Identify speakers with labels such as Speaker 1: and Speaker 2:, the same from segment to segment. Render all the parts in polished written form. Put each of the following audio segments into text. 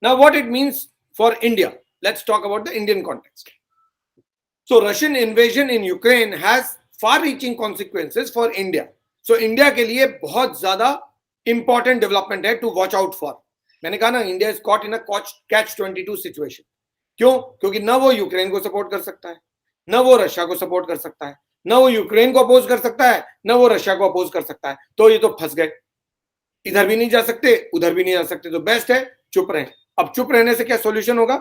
Speaker 1: Now, what it means for India? Let's talk about the Indian context. So, Russian invasion in Ukraine has far-reaching consequences for India. So, India के लिए बहुत ज़्यादा important development है to watch out for. मैंने कहा ना, India is caught in a catch-22 situation. क्यों? क्योंकि ना वो यूक्रेन को सपोर्ट कर सकता है, ना वो रशिया को सपोर्ट कर सकता है, ना वो यूक्रेन को अपोज कर सकता है, ना वो रशिया को अपोज कर सकता है. तो ये तो फंस गए, इधर भी नहीं जा सकते, उधर भी नहीं जा सकते. तो बेस्ट है चुप रहें. अब चुप रहने से क्या सॉल्यूशन होगा?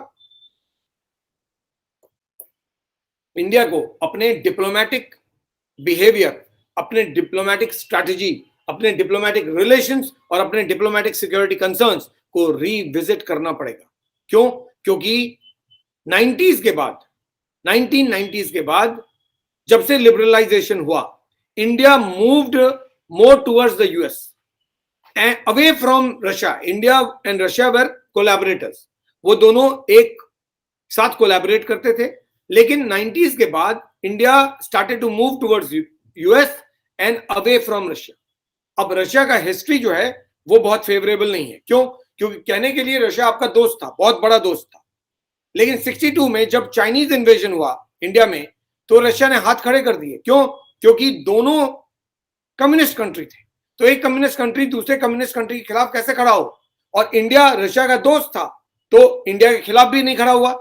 Speaker 1: इंडिया को अपने डिप्लोमेटिक बिहेवियर, अपने डिप्लोमेटिक स्ट्रैटेजी, अपने डिप्लोमेटिक रिलेशंस और अपने डिप्लोमेटिक सिक्योरिटी कंसर्न्स को रीविजिट करना पड़ेगा. क्यों? क्योंकि 90s के बाद, 1990s के बाद जब से लिबरलाइजेशन हुआ, India moved more towards the US and away from Russia. India and Russia were collaborators. वो दोनों एक साथ कोलैबोरेट करते थे. लेकिन 90s के बाद India started to move towards US and away from Russia. अब रशिया का हिस्ट्री जो है वो बहुत फेवरेबल नहीं है. क्यों? क्योंकि कहने के लिए रशिया आपका दोस्त था, बहुत बड़ा दोस्त था. लेकिन 62 में जब चाइनीज इन्वेजन हुआ इंडिया में, तो रशिया ने हाथ खड़े कर दिए. क्यों? क्योंकि दोनों कम्युनिस्ट कंट्री थे. तो एक कम्युनिस्ट कंट्री दूसरे कम्युनिस्ट कंट्री के खिलाफ कैसे खड़ा हो? और इंडिया रशिया का दोस्त था, तो इंडिया के खिलाफ भी नहीं खड़ा हुआ,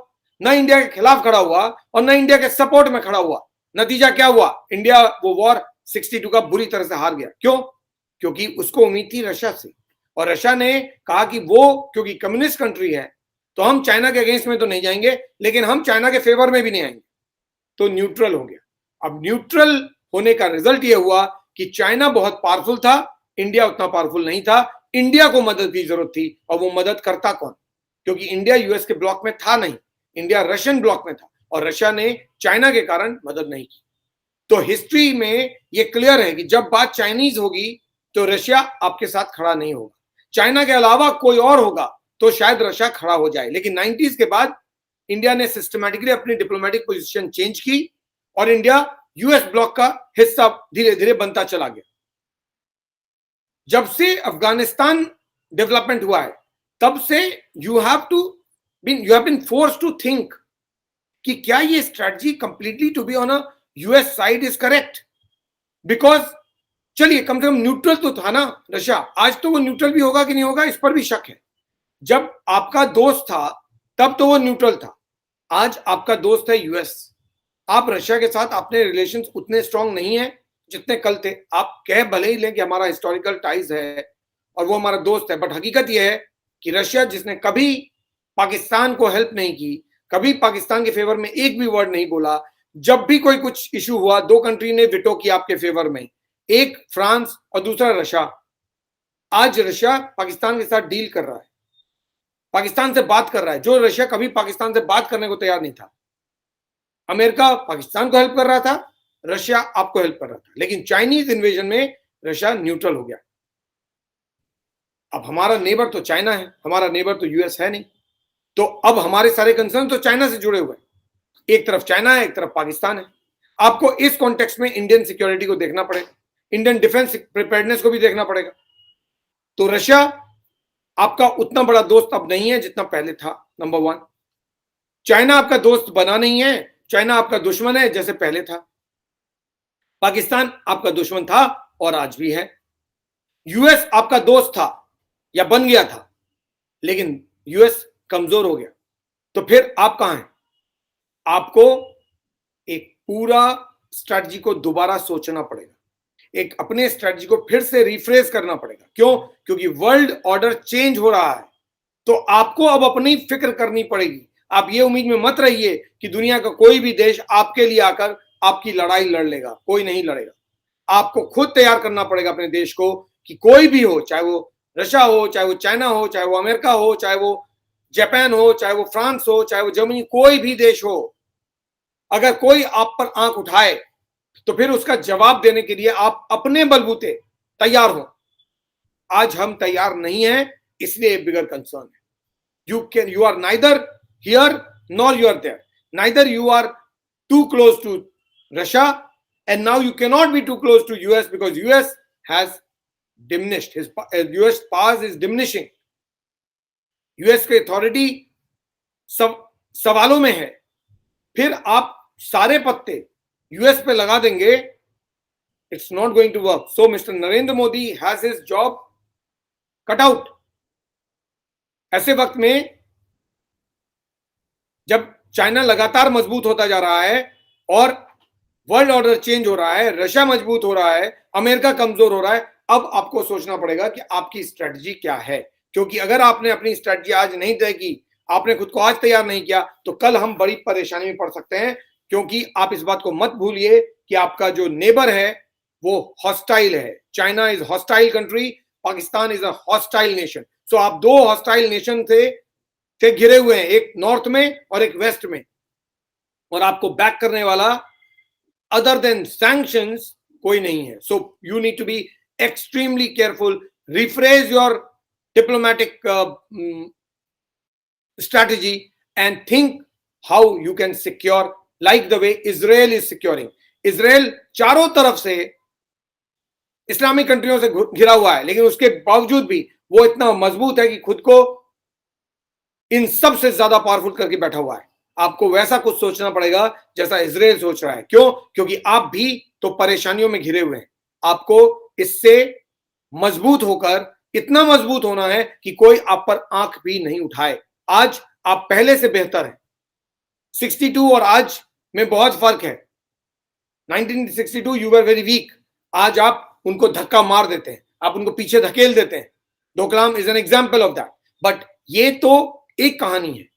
Speaker 1: ना इंडिया के खिलाफ खड़ा हुआ और ना इंडिया के सपोर्ट में खड़ा हुआ. नतीजा क्या हुआ? इंडिया वो वॉर 62 का बुरी तरह से हार गया. क्यों? क्योंकि उसको उम्मीद थी रशिया से, और रशिया ने कहा कि वो क्योंकि कम्युनिस्ट कंट्री है तो हम चाइना के अगेंस्ट में तो नहीं जाएंगे, लेकिन हम चाइना के फेवर में भी नहीं आएंगे. तो न्यूट्रल हो गया. अब न्यूट्रल होने का रिजल्ट ये हुआ कि चाइना बहुत पावरफुल था, इंडिया उतना पावरफुल नहीं था. इंडिया को मदद की जरूरत थी, और वो मदद करता कौन? क्योंकि इंडिया यूएस के ब्लॉक में था नहीं, इंडिया रशियन ब्लॉक में था, और रशिया ने चाइना के कारण मदद नहीं की. तो हिस्ट्री में ये क्लियर है कि जब बात चाइनीज होगी तो रशिया आपके साथ खड़ा नहीं होगा. चाइना के अलावा कोई और होगा तो शायद रशिया खड़ा हो जाए. लेकिन 90s के बाद इंडिया ने सिस्टमैटिकली अपनी डिप्लोमेटिक पोजीशन चेंज की और इंडिया यूएस ब्लॉक का हिस्सा धीरे धीरे बनता चला गया. जब से अफगानिस्तान डेवलपमेंट हुआ है तब से you have been forced to think कि क्या ये strategy completely to be on a US side is correct. Because चलिए कम से कम न्यूट्रल तो था ना रशिया. आज तो वो न्यूट्रल भी होगा कि नहीं होगा इस पर भी शक है. जब आपका दोस्त था तब तो वो न्यूट्रल था, आज आपका दोस्त है यूएस. आप रशिया के साथ अपने रिलेशंस उतने स्ट्रांग नहीं है जितने कल थे. आप कह भले ही लें कि हमारा हिस्टोरिकल टाइज है और वो हमारा दोस्त है, बट हकीकत यह है कि रशिया जिसने कभी पाकिस्तान को हेल्प नहीं की, कभी पाकिस्तान के फेवर में एक भी वर्ड नहीं बोला, जब भी कोई कुछ इशू हुआ दो कंट्री ने विटो किया आपके फेवर में, एक फ्रांस और दूसरा रशिया. आज रशिया पाकिस्तान के साथ डील कर रहा है, पाकिस्तान से बात कर रहा है, जो रशिया कभी पाकिस्तान से बात करने को तैयार नहीं था. अमेरिका पाकिस्तान को हेल्प कर रहा था, रशिया आपको हेल्प कर रहा था. लेकिन चाइनीज इन्वेजन में रशिया न्यूट्रल हो गया. अब हमारा नेबर तो चाइना है, हमारा नेबर तो यूएस है नहीं. तो अब हमारे सारे कंसर्न तो चाइना से जुड़े हुए हैं. एक तरफ चाइना है, एक तरफ पाकिस्तान है. आपको इस कॉन्टेक्स्ट में इंडियन सिक्योरिटी को देखना पड़ेगा, इंडियन डिफेंस प्रिपेयर्डनेस को भी देखना पड़ेगा. तो रशिया आपका उतना बड़ा दोस्त अब नहीं है जितना पहले था, नंबर वन. चाइना आपका दोस्त बना नहीं है, चाइना आपका दुश्मन है जैसे पहले था. पाकिस्तान आपका दुश्मन था और आज भी है. यूएस आपका दोस्त था या बन गया था, लेकिन यूएस कमजोर हो गया. तो फिर आप कहां हैं? आपको एक पूरा स्ट्रैटेजी को दोबारा सोचना पड़ेगा, एक अपने स्ट्रैटेजी को फिर से रिफ्रेश करना पड़ेगा. क्यों? क्योंकि वर्ल्ड ऑर्डर चेंज हो रहा है. तो आपको अब अपनी फिक्र करनी पड़ेगी. आप ये उम्मीद में मत रहिए कि दुनिया का कोई भी देश आपके लिए आकर आपकी लड़ाई लड़ लेगा. कोई नहीं लड़ेगा. आपको खुद तैयार करना पड़ेगा अपने देश को कि कोई भी हो, चाहे वो रशिया हो, चाहे वो चाइना हो, चाहे वो अमेरिका हो, चाहे वो जापान हो, चाहे वो फ्रांस हो, चाहे वो जर्मनी, कोई भी देश हो, अगर कोई आप पर आंख उठाए तो फिर उसका जवाब देने के लिए आप अपने बलबूते तैयार हो. आज हम तैयार नहीं हैं, इसलिए बिगर कंसर्न है. You are neither here nor you are there. Neither you are too close to Russia and now you cannot be too close to US because US has diminished. US powers is diminishing. US की authority सवालों में है, फिर आप सारे पत्ते US पे लगा देंगे, it's not going to work. So mister Narendra Modi has his job cut out. ऐसे वक्त में जब चाइना लगातार मजबूत होता जा रहा है और वर्ल्ड ऑर्डर चेंज हो रहा है, रशिया मजबूत हो रहा है, अमेरिका कमजोर हो रहा है, अब आपको सोचना पड़ेगा कि आपकी स्ट्रेटजी क्या है. क्योंकि अगर आपने अपनी स्ट्रेटजी आज नहीं तय की, आपने खुद को आज तैयार नहीं किया, तो कल हम बड़ी परेशानी में पड़ सकते हैं. क्योंकि आप इस बात को मत भूलिए कि आपका जो नेबर है वो हॉस्टाइल है. China is hostile country, Pakistan is a hostile nation. So आप दो हॉस्टाइल नेशन से घिरे हुए हैं, एक नॉर्थ में और एक वेस्ट में, और आपको बैक करने वाला अदर देन सैंक्शंस कोई नहीं है. So you need to be extremely careful, rephrase your diplomatic strategy and think how you can secure like the way Israel is securing. Israel चारों तरफ से इस्लामिक कंट्रियों से घिरा हुआ है, लेकिन उसके बावजूद भी वो इतना मजबूत है कि खुद को इन सब से ज्यादा पावरफुल करके बैठा हुआ है. आपको वैसा कुछ सोचना पड़ेगा जैसा इजराइल सोच रहा है. क्यों? क्योंकि आप भी तो परेशानियों में घिरे हुए हैं. आपको इससे मजबूत होकर इतना मजबूत होना है कि कोई आप पर आंख भी नहीं उठाए. आज आप पहले से बेहतर हैं. 62 और आज में बहुत फर्क है. 1962 यू वर वेरी वीक. आज आप उनको धक्का मार देते हैं, आप उनको पीछे धकेल देते हैं. Doklam is an example of that. But ये तो एक कहानी है.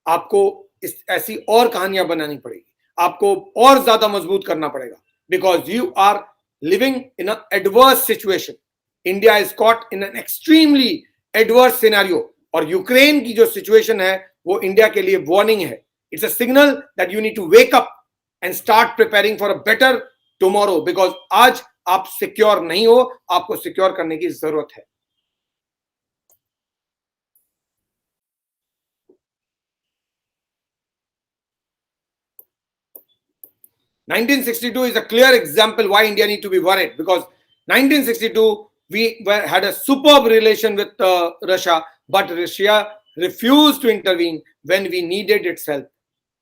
Speaker 1: आपको ऐसी और कहानियां बनानी पड़ेगी. आपको और ज्यादा मजबूत करना पड़ेगा. Because you are living in a adverse situation. India is caught in an extremely adverse scenario. और यूक्रेन की जो सिचुएशन है वो इंडिया के लिए वार्निंग है. It's a signal that you need to wake up and start preparing for a better tomorrow. Because आज आप सिक्योर नहीं हो, आपको सिक्योर करने की जरूरत है. (1962) is a clear example why India need to be worried, because 1962 we had a superb relation with Russia, but Russia refused to intervene when we needed its help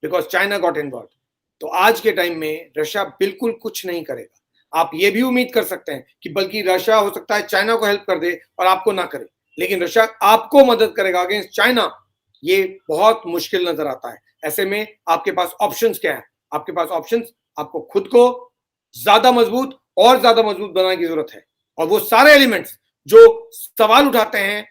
Speaker 1: because China got involved. तो आज के time में Russia बिल्कुल कुछ नहीं करेगा. आप ये भी उम्मीद कर सकते हैं कि बल्कि रशिया हो सकता है चाइना को हेल्प कर दे और आपको ना करे, लेकिन रशिया आपको मदद करेगा अगेंस्ट चाइना, ये बहुत मुश्किल नजर आता है. ऐसे में आपके पास ऑप्शंस क्या है? आपके पास ऑप्शंस, आपको खुद को ज्यादा मजबूत और ज्यादा मजबूत बनाने की जरूरत है. और वो सारे एलिमेंट्स जो सवाल उठाते हैं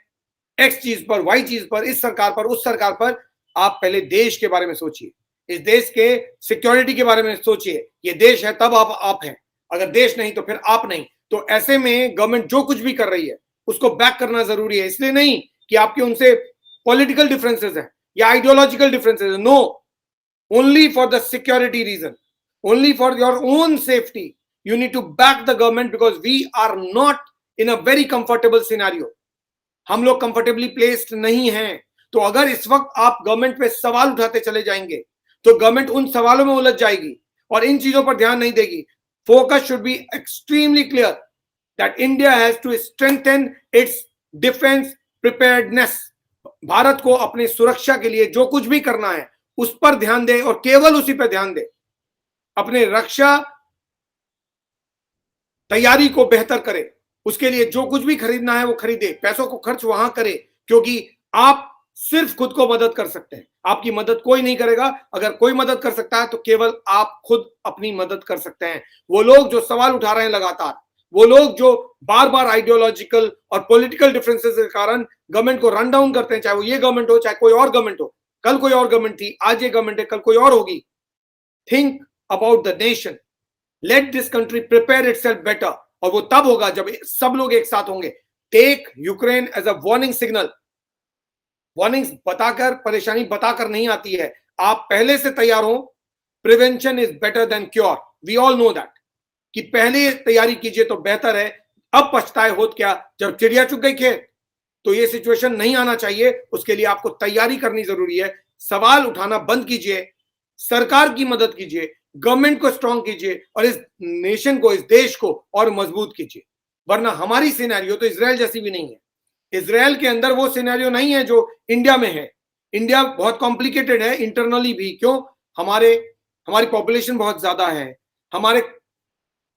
Speaker 1: एक्स चीज पर, वाई चीज पर, इस सरकार पर, उस सरकार पर, आप पहले देश के बारे में सोचिए. इस देश के सिक्योरिटी के बारे में सोचिए. ये देश है तब आप हैं. अगर देश नहीं तो फिर आप नहीं. तो ऐसे में गवर्नमेंट जो कुछ भी कर रही है उसको बैक करना जरूरी है. इसलिए नहीं कि आपके उनसे पॉलिटिकल डिफरेंसेस हैं या आइडियोलॉजिकल डिफरेंसेस हैं. No, only for the security reason, only for your own safety you need to back the government, because we are not in a very comfortable scenario. हम लोग कंफर्टेबली प्लेस्ड नहीं हैं. तो अगर इस वक्त आप गवर्नमेंट पे सवाल उठाते चले जाएंगे तो गवर्नमेंट उन सवालों में उलझ जाएगी और इन चीजों पर ध्यान नहीं देगी. Focus should be extremely clear that India has to strengthen its defence preparedness. Bharat को अपनी सुरक्षा के लिए जो कुछ भी करना है उस पर ध्यान दे और केवल उसी पर ध्यान दे. अपने रक्षा तैयारी को बेहतर करे, उसके लिए जो कुछ भी खरीदना है वो खरीदे, पैसों को खर्च वहां करे, क्योंकि आप सिर्फ खुद को मदद कर सकते हैं. आपकी मदद कोई नहीं करेगा. अगर कोई मदद कर सकता है तो केवल आप खुद अपनी मदद कर सकते हैं. वो लोग जो सवाल उठा रहे हैं लगातार, वो लोग जो बार बार आइडियोलॉजिकल और पॉलिटिकल डिफरेंसेस के कारण गवर्नमेंट को रन डाउन करते हैं, चाहे वो ये गवर्नमेंट हो चाहे कोई और गवर्नमेंट हो. कल कोई और गवर्नमेंट थी, आज ये गवर्नमेंट है, कल कोई और होगी. Think about the nation, let this country prepare itself better. और वो तब होगा जब सब लोग एक साथ होंगे. Take Ukraine as a warning signal. Warnings बताकर, परेशानी बताकर नहीं आती है. आप पहले से तैयार हो. Prevention is better than cure. We all know that कि पहले तैयारी कीजिए तो बेहतर है. अब पछताए होत क्या जब चिड़िया चुग गई खेत. तो ये सिचुएशन नहीं आना चाहिए. उसके लिए आपको तैयारी करनी जरूरी है. सवाल उठाना बंद कीजिए, सरकार की मदद कीजिए, गवर्नमेंट को स्ट्रांग कीजिए और इस नेशन को, इस देश को और मजबूत कीजिए. वरना हमारी सिनेरियो तो इजराइल जैसी भी नहीं है. इजराइल के अंदर वो सिनेरियो नहीं है जो इंडिया में है। इंडिया बहुत कॉम्प्लिकेटेड है इंटरनली भी। क्यों? हमारी पॉपुलेशन बहुत ज्यादा है, हमारे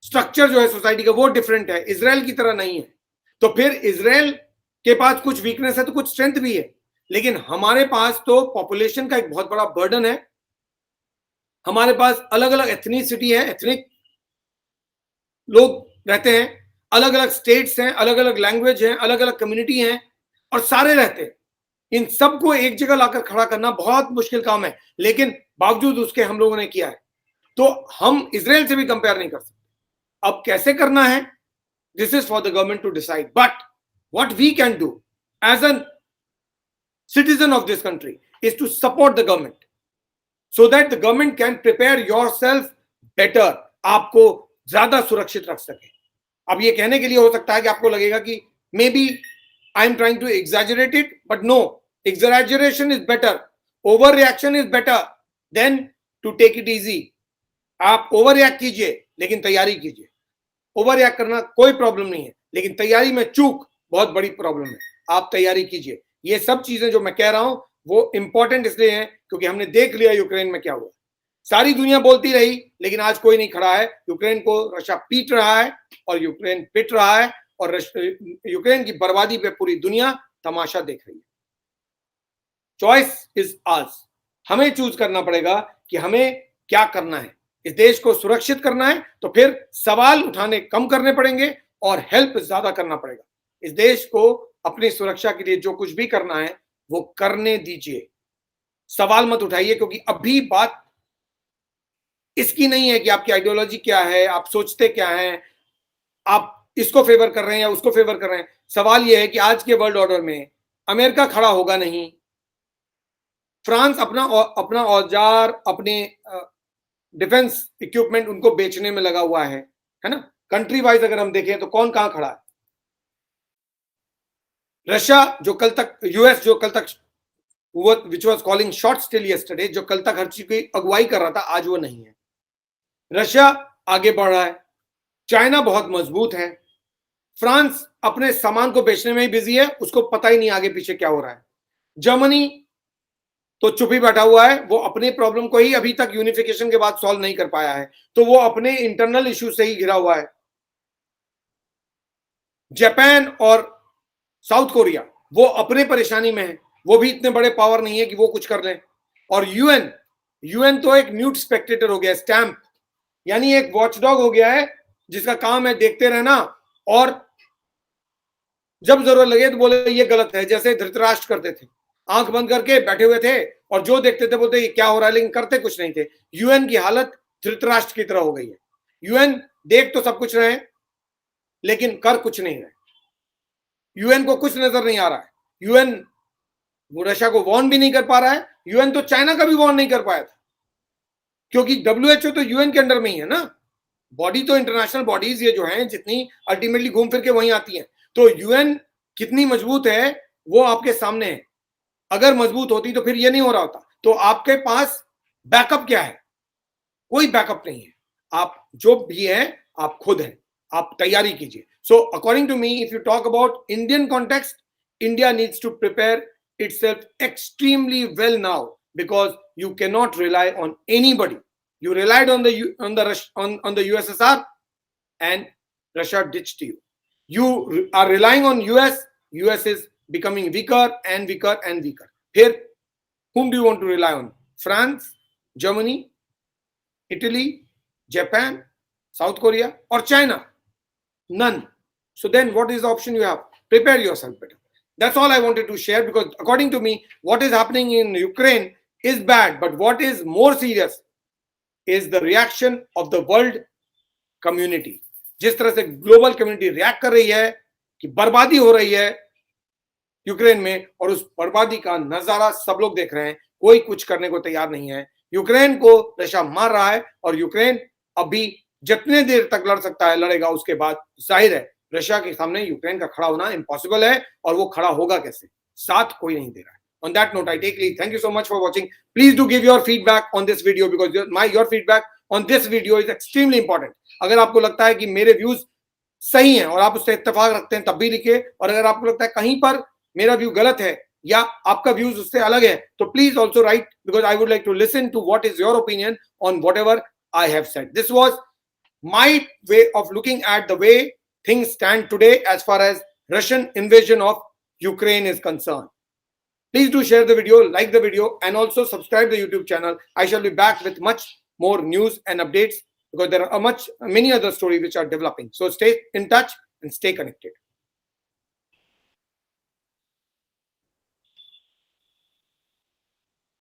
Speaker 1: स्ट्रक्चर जो है सोसाइटी का वो डिफरेंट है, इजराइल की तरह नहीं है। तो फिर इजराइल के पास कुछ वीकनेस है तो कुछ स्ट्रेंथ भी है, लेकिन हमारे पास तो पॉपुलेशन का एक बहुत बड़ा बर्डन है। हमारे पास अलग अलग एथनिसिटी है, एथनिक लोग रहते हैं, अलग अलग स्टेट्स हैं, अलग अलग लैंग्वेज हैं, अलग अलग कम्युनिटी हैं, और सारे रहते हैं। इन सबको एक जगह लाकर खड़ा करना बहुत मुश्किल काम है, लेकिन बावजूद उसके हम लोगों ने किया है। तो हम इजराइल से भी कंपेयर नहीं कर सकते। अब कैसे करना है, this is for the government to decide, but what we can do as an citizen of this country is to support the government so that the government can prepare yourself better, आपको ज्यादा सुरक्षित रख सके। अब ये कहने के लिए हो सकता है कि आपको लगेगा कि maybe I am trying to exaggerate it, but no, exaggeration is better, overreaction is better than to take it easy. आप ओवर रिएक्ट कीजिए लेकिन तैयारी कीजिए। ओवर रिएक्ट करना कोई प्रॉब्लम नहीं है, लेकिन तैयारी में चूक बहुत बड़ी प्रॉब्लम है। आप तैयारी कीजिए। ये सब चीजें जो मैं कह रहा हूं वो इंपॉर्टेंट इसलिए हैं क्योंकि हमने देख लिया यूक्रेन में क्या हुआ। सारी दुनिया बोलती रही लेकिन आज कोई नहीं खड़ा है। यूक्रेन को रशिया पीट रहा है और यूक्रेन पिट रहा है, और यूक्रेन की बर्बादी पे पूरी दुनिया तमाशा देख रही है। Choice is ours. हमें चूज करना पड़ेगा कि हमें क्या करना है। इस देश को सुरक्षित करना है तो फिर सवाल उठाने कम करने पड़ेंगे और हेल्प ज्यादा करना पड़ेगा। इस देश को अपनी सुरक्षा के लिए जो कुछ भी करना है वो करने दीजिए, सवाल मत उठाइए, क्योंकि अभी बात इसकी नहीं है कि आपकी आइडियोलॉजी क्या है, आप सोचते क्या हैं, आप इसको फेवर कर रहे हैं या उसको फेवर कर रहे हैं। सवाल यह है कि आज के वर्ल्ड ऑर्डर में अमेरिका खड़ा होगा नहीं, फ्रांस अपना औजार, अपने डिफेंस इक्विपमेंट उनको बेचने में लगा हुआ है ना। कंट्री वाइज अगर हम देखें तो कौन कहां खड़ा है? रशिया जो कल तक, यूएस जो कल तक which was calling shots till yesterday, जो कल तक हर चीज की अगुवाई कर रहा था, आज वो नहीं है। रशिया आगे बढ़ रहा है, चाइना बहुत मजबूत है, फ्रांस अपने सामान को बेचने में ही बिजी है, उसको पता ही नहीं आगे पीछे क्या हो रहा है। जर्मनी तो चुप ही बैठा हुआ है, वो अपने प्रॉब्लम को ही अभी तक यूनिफिकेशन के बाद सॉल्व नहीं कर पाया है, तो वो अपने इंटरनल इश्यू से ही घिरा हुआ है। जापान और साउथ कोरिया वो अपने परेशानी में है, वो भी इतने बड़े पावर नहीं है कि वो कुछ कर लें। और यूएन तो एक म्यूट स्पेक्टेटर हो गया, स्टैंप, यानी एक वॉचडॉग हो गया है जिसका काम है देखते रहना, और जब जरूरत लगे तो बोले ये गलत है, जैसे धृतराष्ट्र करते थे, आंख बंद करके बैठे हुए थे और जो देखते थे बोलते ये क्या हो रहा है, लेकिन करते कुछ नहीं थे। यूएन की हालत धृतराष्ट्र की तरह हो गई है। यूएन देख तो सब कुछ रहे लेकिन कर कुछ नहीं रहे। यूएन को कुछ नजर नहीं आ रहा है। यूएन वो रशिया को वार्न भी नहीं कर पा रहा है। यूएन तो चाइना का भी वार्न नहीं कर पाया था, क्योंकि डब्ल्यूएचओ तो यूएन के अंडर में ही है ना। बॉडी तो इंटरनेशनल बॉडीज ये जो हैं जितनी अल्टीमेटली घूम फिर के वहीं आती हैं। तो यूएन कितनी मजबूत है वो आपके सामने है। अगर मजबूत होती तो फिर ये नहीं हो रहा होता। तो आपके पास बैकअप क्या है? कोई बैकअप नहीं है। आप जो भी है आप खुद हैं, आप तैयारी कीजिए। So according to me, if you talk about Indian context, India needs to prepare itself extremely well now, because you cannot rely on anybody. You relied on the USSR and Russia ditched you. You are relying on US is becoming weaker and weaker and weaker. Here, whom do you want to rely on? France, Germany, Italy, Japan, South Korea, or China? None. So then what is the option you have? Prepare yourself better. That's all I wanted to share, because according to me, what is happening in Ukraine is bad, but what is more serious is the reaction of the world community. जिस तरह से global community react कर रही है कि बर्बादी हो रही है यूक्रेन में, और उस बर्बादी का नजारा सब लोग देख रहे हैं, कोई कुछ करने को तैयार नहीं है। यूक्रेन को रशिया मार रहा है और यूक्रेन अभी जितने देर तक लड़ सकता है लड़ेगा, उसके बाद जाहिर है रशिया के सामने यूक्रेन का खड़ा होना इम्पॉसिबल है, और वो खड़ा होगा कैसे? साथ कोई नहीं दे रहा है। On that note, I take leave. Thank you so much for watching. Please do give your feedback on this video, because your feedback on this video is extremely important. अगर आपको लगता है कि मेरे व्यूज सही है और आप उससे इत्तेफाक रखते हैं तब भी लिखिए, और अगर आपको लगता है कहीं पर मेरा व्यू गलत है या आपका व्यूज उससे अलग है तो please also write, because I would like to listen to what is your opinion on whatever I have said. This was my way of looking at the way things stand today as far as Russian invasion of Ukraine is concerned. Please do share the video, like the video, and also subscribe the YouTube channel. I shall be back with much more news and updates because there are many other stories which are developing. So stay in touch and stay connected.